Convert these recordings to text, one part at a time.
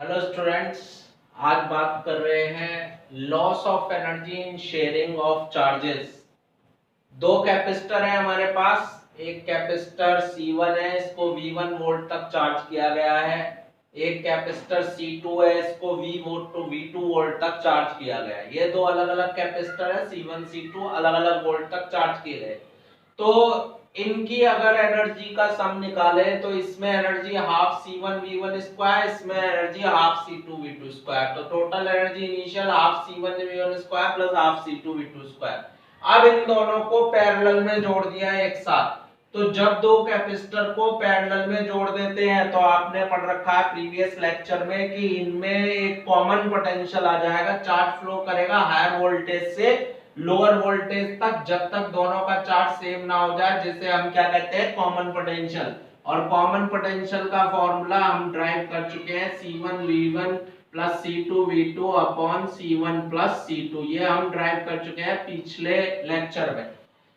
Hello students, आज बात कर रहे हैं loss of energy in sharing of charges. दो कैपेसिटर है हमारे पास। एक कैपेसिटर C1 है, इसको V1 वोल्ट तक चार्ज किया गया है। एक कैपेसिटर C2 है, इसको V2 वोल्ट तक चार्ज किया गया है। ये दो अलग अलग कैपेसिटर है, C1 C2 अलग अलग वोल्ट तक चार्ज किए गए। तो इनकी अगर एनर्जी का सम निकाले तो इसमें energy half C1 V1 square, इसमें energy half C2 V2 square. तो total energy initial half C1 V1 square plus half C2 V2 square. अब इन दोनों को पैरेलल में जोड़ दिया एक साथ। तो जब दो कैपेसिटर को पैरेलल में जोड़ देते हैं तो आपने पढ़ रखा है प्रीवियस लेक्चर में कि इनमें एक कॉमन पोटेंशियल आ जाएगा। चार्ज फ्लो करेगा हायर वोल्टेज से लोअर वोल्टेज तक, जब तक दोनों का चार्ज सेम ना हो जाए, जिसे हम क्या कहते हैं, कॉमन पोटेंशियल। और कॉमन पोटेंशियल का फॉर्मूला हम ड्राइव कर चुके हैं, C1V1 plus C2V2 upon C1 plus C2। ये हम ड्राइव कर चुके हैं पिछले लेक्चर में।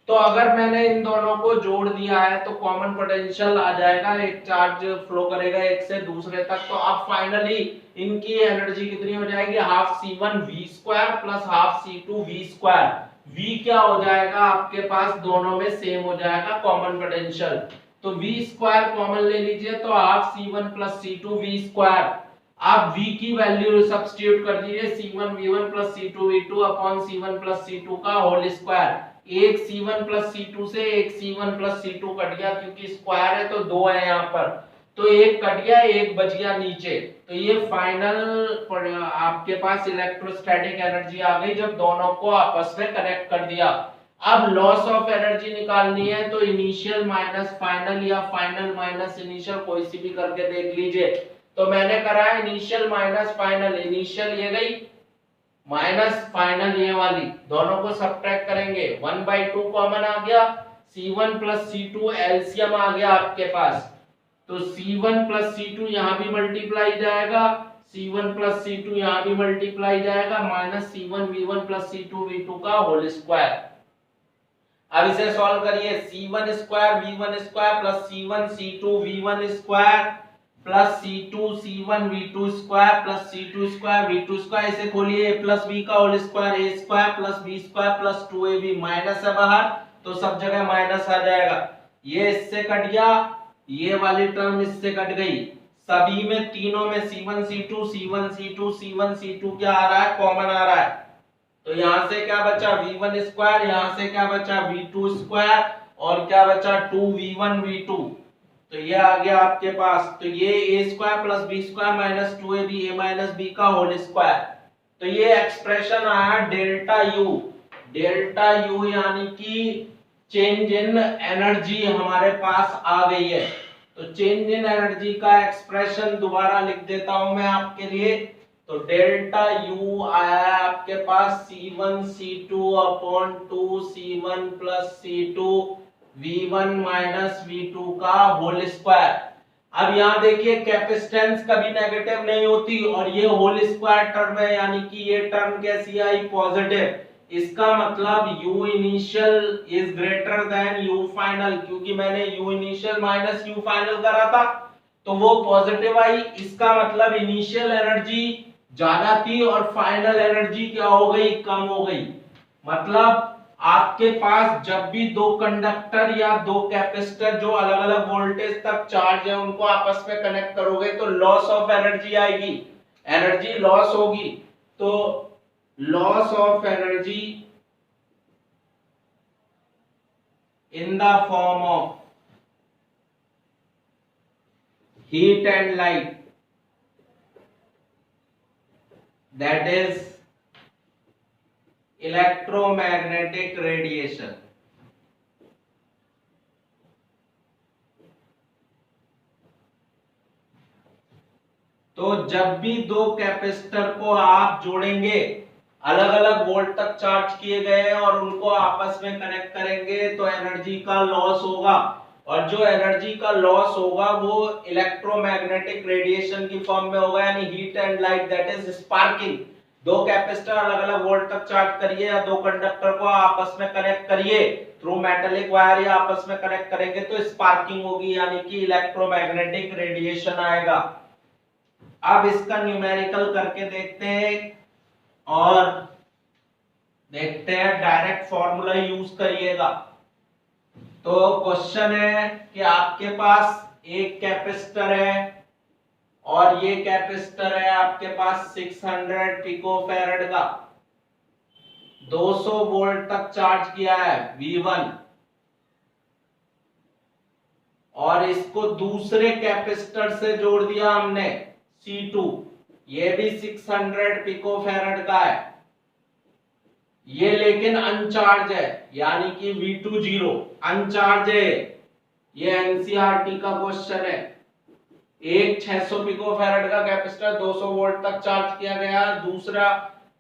तो अगर मैंने इन दोनों को जोड़ दिया है तो कॉमन पोटेंशियल आ जाएगा। एक चार्ज फ्लो करेगा एक से दूसरे तक। तो अब फाइनली इनकी एनर्जी कितनी हो जाएगी, half C1V square plus half C2V square. V क्या हो जाएगा आपके पास, दोनों में सेम हो जाएगा कॉमन पोटेंशियल। तो V स्क्वायर कॉमन ले लीजिए, तो half C1 plus C2V square. आप V की वैल्यू सब्स्टिट्यूट कर दीजिए, C1V1 plus C2V2 upon C1 plus C2 का होल स्क्वायर। एक C1 प्लस C2 से एक C1 प्लस C2 कट गया, क्योंकि स्क्वायर है तो दो है यहाँ पर। तो एक कट गया, एक बच गया नीचे। तो ये फाइनल आपके पास इलेक्ट्रोस्टैटिक एनर्जी आ गई जब दोनों को आपस में कनेक्ट कर दिया। अब लॉस ऑफ एनर्जी निकालनी है तो इनिशियल माइनस फाइनल या फाइनल माइनस इनिशियल, कोई सी भी करके देख लीजिए। तो मैंने करा है इनिशियल माइनस फाइनल। इनिशियल ये गई माइनस फाइनल ये वाली, दोनों को सब्ट्रैक्ट करेंगे, 1/2 कॉमन आ गया। C1 प्लस C2 एलसीएम आ गया आपके पास। तो C1 प्लस C2 यहाँ भी मल्टीप्लाई जाएगा, C1 प्लस C2 यहाँ भी मल्टीप्लाई जाएगा, माइनस C1V1 प्लस C2V2 का होल स्क्वायर। अब इसे सॉल्व करिए, C1 square V1 square plus C1 C2 V1 square plus C2 C1 V2 square plus C2 square V2 square. इसे खोलिए, a प्लस b का whole square, a square plus b square plus 2ab। Minus है बाहर तो सब जगह minus आ जाएगा। ये इससे कट गया, ये वाली टर्म इससे कट गई। सभी में तीनों में C1 C2 C1 C2 C1 C2 क्या आ रहा है, कॉमन आ रहा है। तो यहां से क्या बचा, V1 स्क्वायर, यहां से क्या बचा, V2 स्क्वायर, और क्या बचा 2V1 V2। तो ये आ गया आपके पास। तो ये a square plus b square minus 2ab, a minus b का होल स्क्वायर। तो ये एक्सप्रेशन आया डेल्टा यू। डेल्टा यू यानी कि चेंज इन एनर्जी हमारे पास आ गई है। तो चेंज इन एनर्जी का एक्सप्रेशन दोबारा लिख देता हूं मैं आपके लिए। तो डेल्टा यू आया आपके पास C1 C2 upon 2 C1 plus C2 V1 minus V2 का होल स्क्वायर। अब यहाँ देखिए कैपेसिटेंस कभी नेगेटिव नहीं होती, और ये होल स्क्वायर टर्म है, यानी कि ये टर्म कैसी आई, पॉजिटिव। इसका मतलब U initial is greater than U final, क्योंकि मैंने U initial minus U final करा था तो वो पॉजिटिव आई। इसका मतलब इनिशियल एनर्जी ज्यादा थी और फाइनल एनर्जी क्या हो गई, कम हो गई। मतलब आपके पास जब भी दो कंडक्टर या दो कैपेसिटर जो अलग अलग वोल्टेज तक चार्ज है उनको आपस में कनेक्ट करोगे तो लॉस ऑफ एनर्जी आएगी, एनर्जी लॉस होगी। तो loss of energy in the form of heat and light, that is electromagnetic radiation। तो जब भी दो कैपेसिटर को आप जोड़ेंगे, अलग अलग वोल्ट तक चार्ज किए गए हैं, और उनको आपस में कनेक्ट करेंगे तो एनर्जी का लॉस होगा। और जो एनर्जी का लॉस होगा वो इलेक्ट्रोमैग्नेटिक रेडिएशन की फॉर्म में होगा, यानी heat and light, that is sparking. दो कैपेसिटर अलग अलग वोल्ट तक चार्ज करिए या दो कंडक्टर को आपस में कनेक्ट करिए थ्रू मेटेलिक वायर या आपस में कनेक्ट करेंगे तो स्पार्किंग होगी, यानी कि इलेक्ट्रोमैग्नेटिक रेडिएशन आएगा। अब इसका न्यूमेरिकल करके देखते हैं और देखते हैं डायरेक्ट फॉर्मूला यूज करिएगा। तो क्वेश्चन है कि आपके पास एक कैपेसिटर है और ये कैपेसिटर है आपके पास 600 पिकोफैरेड का, 200 वोल्ट तक चार्ज किया है V1, और इसको दूसरे कैपेसिटर से जोड़ दिया हमने C2, ये भी 600 पिकोफैरेड का है, ये लेकिन अनचार्ज है, यानी कि V2 0 अनचार्ज है। ये एनसीईआरटी का क्वेश्चन है। एक 600 पिकोफैरेड का कैपेसिटर 200 वोल्ट तक चार्ज किया गया, दूसरा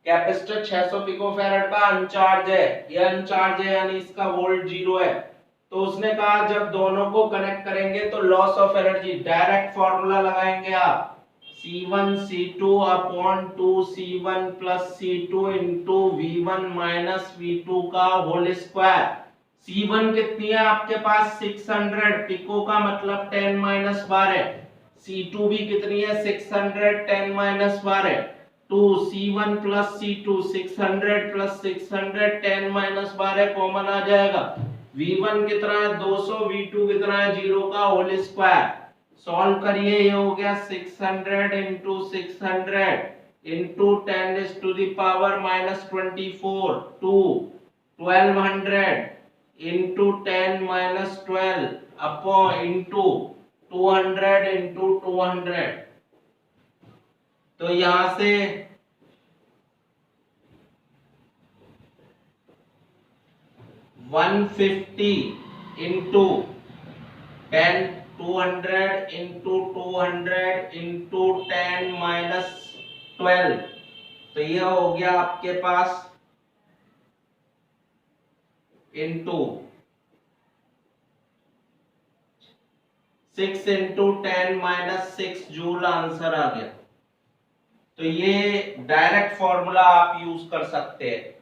कैपेसिटर 600 पिकोफैरेड का अनचार्ज है, ये अनचार्ज है यानी इसका वोल्ट 0 है। तो उसने कहा जब दोनों को कनेक्ट करेंगे तो loss of energy, direct formula लगाएंगे आप, C1 C2 upon 2 C1 plus C2 into V1 minus V2 का होल स्क्वायर। C1 कितनी है आपके पास 600, पिको का मतलब 10 माइनस 12, C2 भी कितनी है 600, 10 minus 12, 2 C1 plus C2 600 plus 600, 10 minus 12 common आ जाएगा। V1 कितना है 200, V2 कितना है 0 का होल स्क्वायर। सॉल्व करिए, ये हो गया 600 into 600 into 10 is to the power minus 24 to 1200 into 10 minus 12 upon into 200 into 200। तो यहां से 150 इंटू 10 200 इंटू 200 इंटू 10 माइनस 12, तो ये हो गया आपके पास into 6 into 10 minus 6 joule answer आ गया। तो ये डायरेक्ट फॉर्मूला आप यूज कर सकते हैं।